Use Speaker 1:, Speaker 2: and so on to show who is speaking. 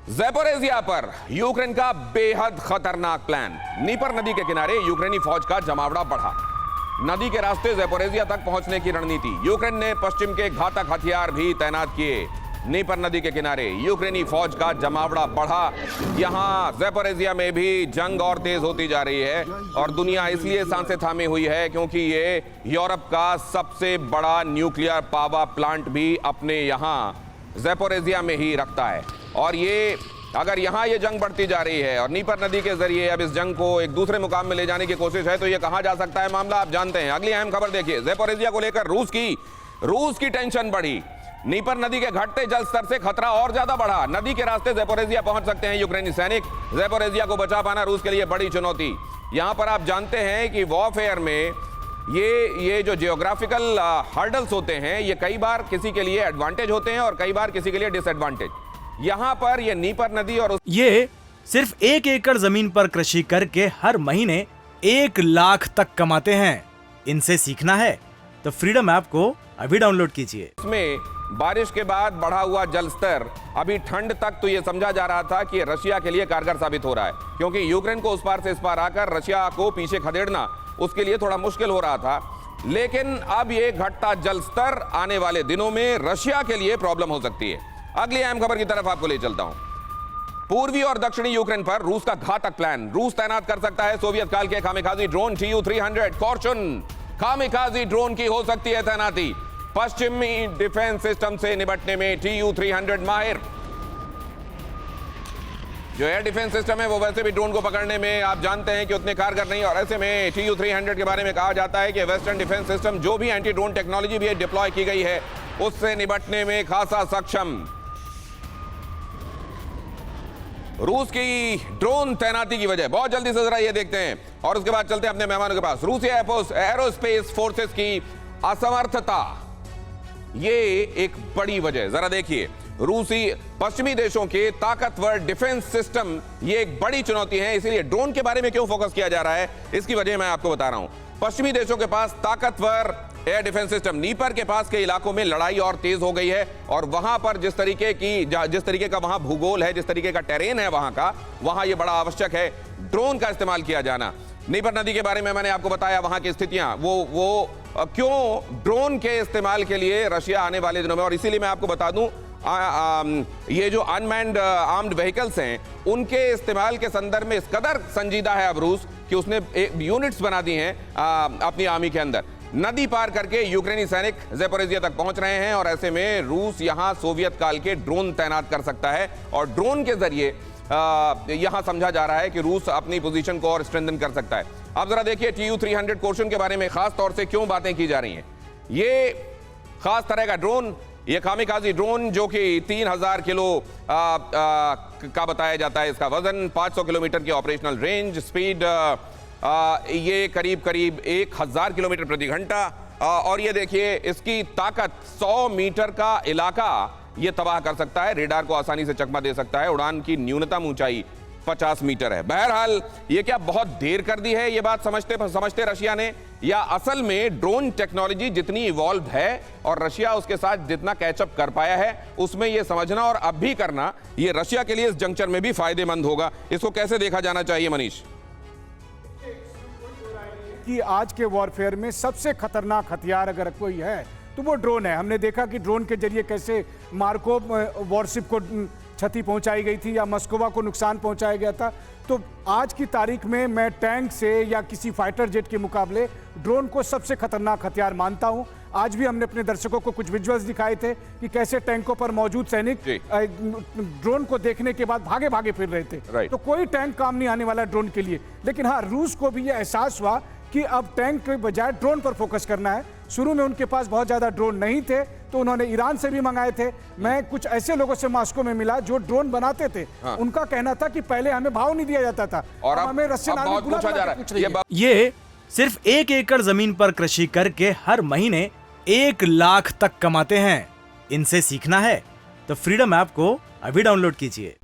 Speaker 1: Zaporizhzhia पर Ukraine का बेहद खतरनाक प्लान। नीपर नदी के किनारे यूक्रेनी फौज का जमावड़ा बढ़ा। नदी के रास्ते ज़ैपोरिज़िया तक पहुंचने की रणनीति। यूक्रेन ने पश्चिम के घातक हथियार भी तैनात किए। नीपर नदी के किनारे यूक्रेनी फौज का जमावड़ा बढ़ा। यहां ज़ैपोरिज़िया में भी जंग और तेज होती जा रही है और दुनिया इसलिए सांसें थामे हुई है क्योंकि ये यूरोप का सबसे बड़ा न्यूक्लियर पावर प्लांट भी अपने यहां ज़ैपोरिज़िया में ही रखता है। और ये अगर यहां ये जंग बढ़ती जा रही है और नीपर नदी के जरिए अब इस जंग को एक दूसरे मुकाम में ले जाने की कोशिश है तो ये कहां जा सकता है मामला आप जानते हैं। अगली अहम खबर देखिए, ज़ैपोरिज़िया को लेकर रूस की टेंशन बढ़ी। नीपर नदी के घटते जल स्तर से खतरा और ज्यादा बढ़ा। नदी के रास्ते ज़ैपोरिज़िया पहुंच सकते हैं यूक्रेनी सैनिक। ज़ैपोरिज़िया को बचा पाना रूस के लिए बड़ी चुनौती। यहां पर आप जानते हैं कि वॉरफेयर में ये जो जियोग्राफिकल हर्डल्स होते हैं ये कई बार किसी के लिए एडवांटेज होते हैं और कई बार किसी के लिए डिसएडवांटेज। यहां पर ये नीपर नदी और
Speaker 2: ये सिर्फ 1 एकड़ जमीन पर कृषि करके हर महीने 1 लाख तक कमाते हैं। इनसे सीखना है तो फ्रीडम ऐप को अभी डाउनलोड कीजिए।
Speaker 1: इसमें बारिश के बाद बढ़ा हुआ जल स्तर, अभी ठंड तक तो ये समझा जा रहा था कि रशिया के लिए कारगर साबित हो रहा है क्योंकि यूक्रेन को उस पार से इस पार आकर रशिया को पीछे खदेड़ना उसके लिए थोड़ा मुश्किल हो रहा था। लेकिन अब ये घटता जल स्तर आने वाले दिनों में रशिया के लिए प्रॉब्लम हो सकती है। अगली अहम खबर की तरफ आपको ले चलता हूं। पूर्वी और दक्षिणी यूक्रेन पर रूस का घातक प्लान। रूस तैनात कर सकता है सोवियत काल के कामिकाज़ी ड्रोन Tu-300 फॉर्चून कामिकाज़ी ड्रोन की हो सकती है तैनाती। पश्चिमी डिफेंस सिस्टम से निपटने में Tu-300 माहिर। जो एयर डिफेंस सिस्टम है वो वैसे भी ड्रोन को पकड़ने में आप जानते हैं कि उतने कारगर नहीं, और ऐसे में Tu-300 के बारे में कहा जाता है कि वेस्टर्न डिफेंस सिस्टम जो भी एंटी ड्रोन टेक्नोलॉजी भी डिप्लॉय की गई है उससे निपटने में खासा सक्षम। रूस की ड्रोन तैनाती की वजह बहुत जल्दी से जरा ये देखते हैं और उसके बाद चलते हैं अपने मेहमानों के पास। रूसी एरोस्पेस फोर्सेस की असमर्थता, ये एक बड़ी वजह। जरा देखिए, रूसी पश्चिमी देशों के ताकतवर डिफेंस सिस्टम ये एक बड़ी चुनौती है। इसीलिए ड्रोन के बारे में क्यों फोकस किया जा रहा है इसकी वजह मैं आपको बता रहा हूं। पश्चिमी देशों के पास ताकतवर एयर डिफेंस सिस्टम, नीपर के पास के इलाकों में लड़ाई और तेज हो गई है और वहां पर जिस तरीके का वहां भूगोल है, जिस तरीके का टेरेन है वहां ये बड़ा आवश्यक है ड्रोन का इस्तेमाल किया जाना। नीपर नदी के बारे में मैंने आपको बताया, वहां की स्थितियां वो क्यों ड्रोन के इस्तेमाल के लिए रशिया आने वाले दिनों में। और इसीलिए मैं आपको बता दूं ये जो अनमैन्ड आर्म्ड व्हीकल्स हैं उनके इस्तेमाल के संदर्भ में इस कदर संजीदा है अब रूस कि उसने यूनिट्स बना दी हैं अपनी आर्मी के अंदर। नदी पार करके यूक्रेनी सैनिक ज़ैपोरिज़िया तक पहुंच रहे हैं और ऐसे में रूस यहां सोवियत काल के ड्रोन तैनात कर सकता है और ड्रोन के जरिए यहां समझा जा रहा है कि रूस अपनी पोजीशन को और स्ट्रेंथन कर सकता है। अब जरा देखिए Tu-300 पोर्शन के बारे में खास तौर से क्यों बातें की जा रही हैं। ये खास तरह का ड्रोन, ये कामिकाज़ी ड्रोन जो कि 3000 किलो का बताया जाता है, इसका वजन 500 किलोमीटर की ऑपरेशनल रेंज, स्पीड ये करीब 1000 किलोमीटर प्रति घंटा, और ये देखिए इसकी ताकत 100 मीटर का इलाका ये तबाह कर सकता है, रेडार को आसानी से चकमा दे सकता है। उड़ान की न्यूनतम ऊंचाई 50 मीटर है। बहरहाल ये क्या बहुत देर कर दी है ये बात समझते रशिया ने, या असल में ड्रोन टेक्नोलॉजी जितनी इवॉल्व है और रशिया उसके साथ जितना कैचअप कर पाया है उसमें ये समझना और अब भी करना ये रशिया के लिए इस जंक्शन में भी फायदेमंद होगा। इसको कैसे देखा जाना चाहिए मनीष?
Speaker 3: कि आज के वॉरफेयर में सबसे खतरनाक हथियार अगर कोई है तो वो ड्रोन है। हमने देखा कि ड्रोन के जरिए कैसे मार्कोव वॉरशिप को क्षति पहुंचाई गई थी या मस्कोवा को नुकसान पहुंचाया गया था। तो आज की तारीख में मैं टैंक से या किसी फाइटर जेट के मुकाबले ड्रोन को सबसे खतरनाक हथियार मानता हूं। आज भी हमने अपने दर्शकों को कुछ विजुअल्स दिखाए थे कि कैसे टैंकों पर मौजूद सैनिक ड्रोन को देखने के बाद भागे भागे फिर रहे थे। तो कोई टैंक काम नहीं आने वाला ड्रोन के लिए। लेकिन हाँ, रूस को भी यह एहसास हुआ कि अब टैंक के बजाय ड्रोन पर फोकस करना है। शुरू में उनके पास बहुत ज्यादा ड्रोन नहीं थे तो उन्होंने ईरान से भी मंगाए थे। मैं कुछ ऐसे लोगों से मॉस्को में मिला जो ड्रोन बनाते थे। हाँ। उनका कहना था कि पहले हमें भाव नहीं दिया जाता था और अब हमें रशियन आर्मी पूछा जा रहा है।
Speaker 2: ये सिर्फ 1 एकड़ जमीन पर कृषि करके हर महीने 1 लाख तक कमाते हैं। इनसे सीखना है तो फ्रीडम ऐप को अभी डाउनलोड कीजिए।